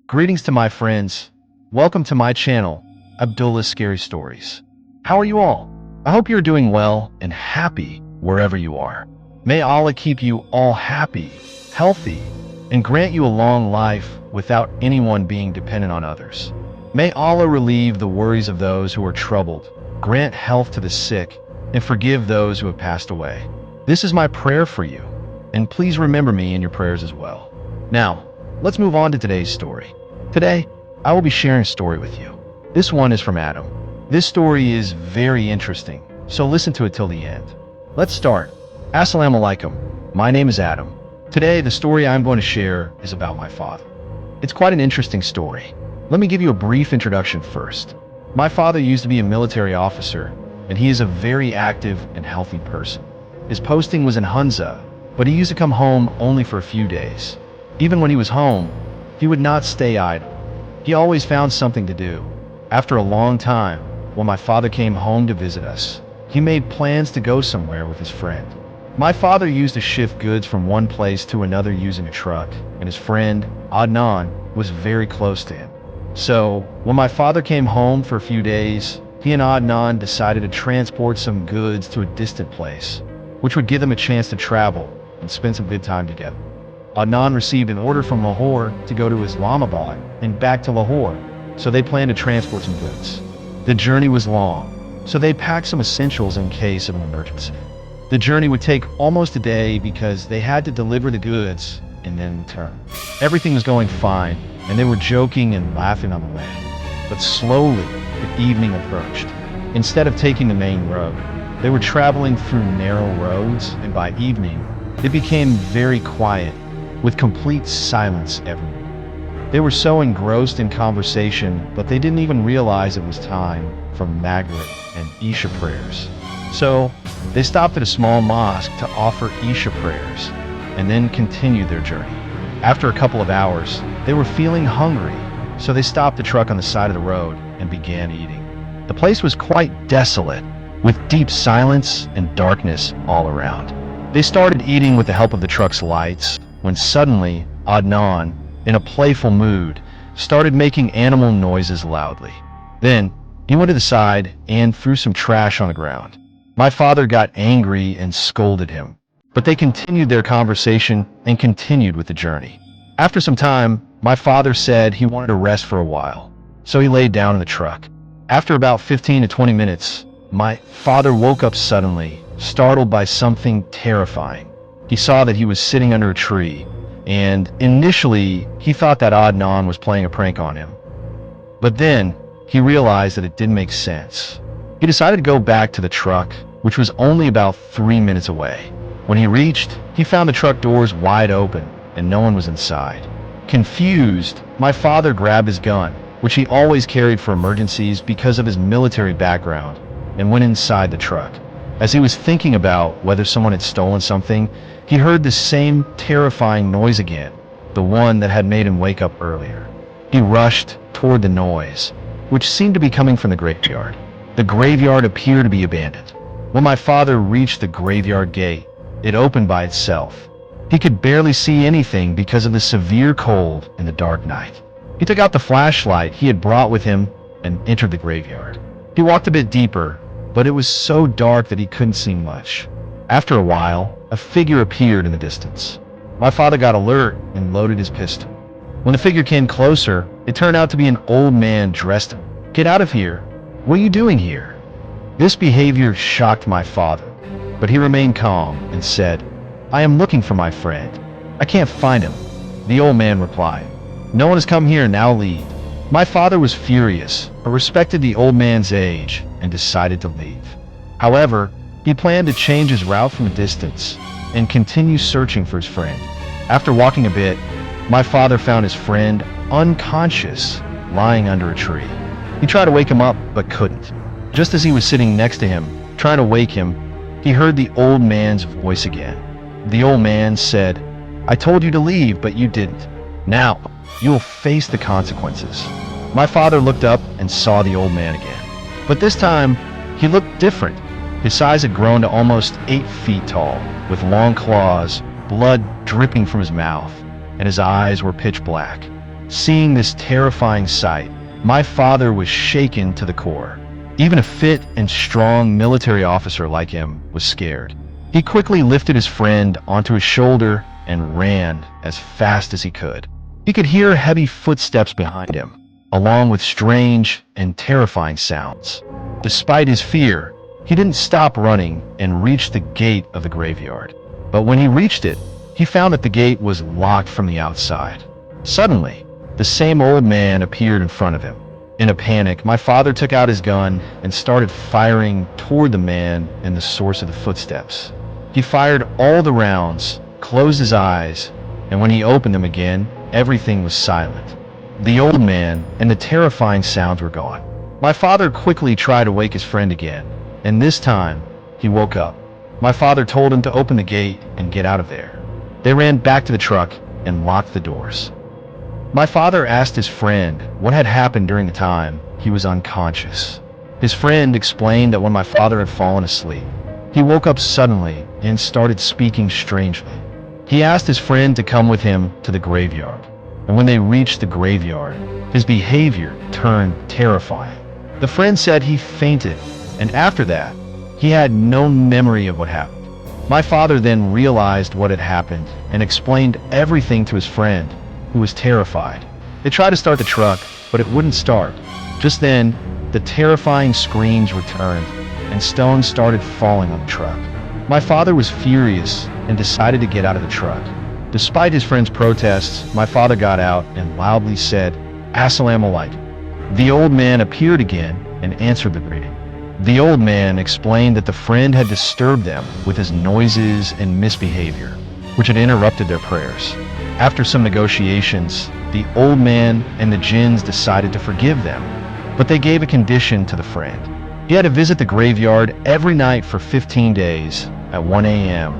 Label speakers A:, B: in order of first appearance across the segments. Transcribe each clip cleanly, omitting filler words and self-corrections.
A: Greetings to my friends. Welcome to my channel, Abdullah's Scary Stories. How are you all? I hope you're doing well and happy wherever you are. May Allah keep you all happy, healthy, and grant you a long life without anyone being dependent on others. May Allah relieve the worries of those who are troubled, grant health to the sick, and forgive those who have passed away. This is my prayer for you, and please remember me in your prayers as well. Now, let's move on to today's story. Today, I will be sharing a story with you. This one is from Adam. This story is very interesting, so listen to it till the end. Let's start. Assalamu alaikum. My name is Adam. Today, the story I'm going to share is about my father. It's quite an interesting story. Let me give you a brief introduction first. My father used to be a military officer, and he is a very active and healthy person. His posting was in Hunza, but he used to come home only for a few days. Even when he was home, he would not stay idle. He always found something to do. After a long time, when my father came home to visit us, he made plans to go somewhere with his friend. My father used to shift goods from one place to another using a truck, and his friend, Adnan, was very close to him. So, when my father came home for a few days, he and Adnan decided to transport some goods to a distant place, which would give them a chance to travel and spend some good time together. Adnan received an order from Lahore to go to Islamabad and back to Lahore, so they planned to transport some goods. The journey was long, so they packed some essentials in case of an emergency. The journey would take almost a day because they had to deliver the goods and then return. Everything was going fine, and they were joking and laughing on the way. But slowly, the evening approached. Instead of taking the main road, they were traveling through narrow roads, and by evening, it became very quiet, with complete silence everywhere. They were so engrossed in conversation, but they didn't even realize it was time for Maghrib and Isha prayers. So, they stopped at a small mosque to offer Isha prayers, and then continued their journey. After a couple of hours, they were feeling hungry, so they stopped the truck on the side of the road and began eating. The place was quite desolate, with deep silence and darkness all around. They started eating with the help of the truck's lights, when suddenly, Adnan, in a playful mood, started making animal noises loudly. Then, he went to the side and threw some trash on the ground. My father got angry and scolded him, but they continued their conversation and continued with the journey. After some time, my father said he wanted to rest for a while, so he laid down in the truck. After about 15 to 20 minutes, my father woke up suddenly, startled by something terrifying. He saw that he was sitting under a tree, and initially he thought that Adnan was playing a prank on him. But then he realized that it didn't make sense. He decided to go back to the truck, which was only about 3 minutes away. When he reached, he found the truck doors wide open and no one was inside. Confused, my father grabbed his gun, which he always carried for emergencies because of his military background, and went inside the truck. As he was thinking about whether someone had stolen something, he heard the same terrifying noise again, the one that had made him wake up earlier. He rushed toward the noise, which seemed to be coming from the graveyard. The graveyard appeared to be abandoned. When my father reached the graveyard gate, it opened by itself. He could barely see anything because of the severe cold and the dark night. He took out the flashlight he had brought with him and entered the graveyard. He walked a bit deeper, but it was so dark that he couldn't see much. After a while, a figure appeared in the distance. My father got alert and loaded his pistol. When the figure came closer, it turned out to be an old man dressed. "Get out of here! What are you doing here?" This behavior shocked my father, but he remained calm and said, "I am looking for my friend. I can't find him." The old man replied, "No one has come here, now leave." My father was furious, but respected the old man's age and decided to leave. However, he planned to change his route from a distance and continue searching for his friend. After walking a bit, my father found his friend unconscious, lying under a tree. He tried to wake him up, but couldn't. Just as he was sitting next to him, trying to wake him, he heard the old man's voice again. The old man said, "I told you to leave, but you didn't. Now, you will face the consequences." My father looked up and saw the old man again. But this time, he looked different. His size had grown to almost 8 feet tall, with long claws, blood dripping from his mouth, and his eyes were pitch black. Seeing this terrifying sight, my father was shaken to the core. Even a fit and strong military officer like him was scared. He quickly lifted his friend onto his shoulder and ran as fast as he could. He could hear heavy footsteps behind him, along with strange and terrifying sounds. Despite his fear, he didn't stop running and reached the gate of the graveyard. But when he reached it, he found that the gate was locked from the outside. Suddenly, the same old man appeared in front of him. In a panic, my father took out his gun and started firing toward the man and the source of the footsteps. He fired all the rounds, closed his eyes, and when he opened them again, everything was silent. The old man and the terrifying sounds were gone. My father quickly tried to wake his friend again, and this time, he woke up. My father told him to open the gate and get out of there. They ran back to the truck and locked the doors. My father asked his friend what had happened during the time he was unconscious. His friend explained that when my father had fallen asleep, he woke up suddenly and started speaking strangely. He asked his friend to come with him to the graveyard, and when they reached the graveyard, his behavior turned terrifying. The friend said he fainted, and after that, he had no memory of what happened. My father then realized what had happened and explained everything to his friend, who was terrified. They tried to start the truck, but it wouldn't start. Just then, the terrifying screams returned, and stones started falling on the truck. My father was furious and decided to get out of the truck. Despite his friend's protests, my father got out and loudly said, "Assalamu alaikum." The old man appeared again and answered the greeting. The old man explained that the friend had disturbed them with his noises and misbehavior, which had interrupted their prayers. After some negotiations, the old man and the jinns decided to forgive them, but they gave a condition to the friend. He had to visit the graveyard every night for 15 days at 1 a.m.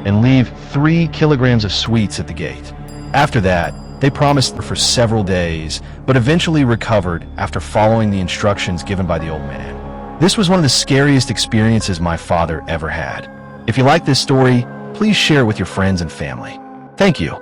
A: and leave 3 kilograms of sweets at the gate. After that, they promised for several days, but eventually recovered after following the instructions given by the old man. This was one of the scariest experiences my father ever had. If you like this story, please share it with your friends and family. Thank you.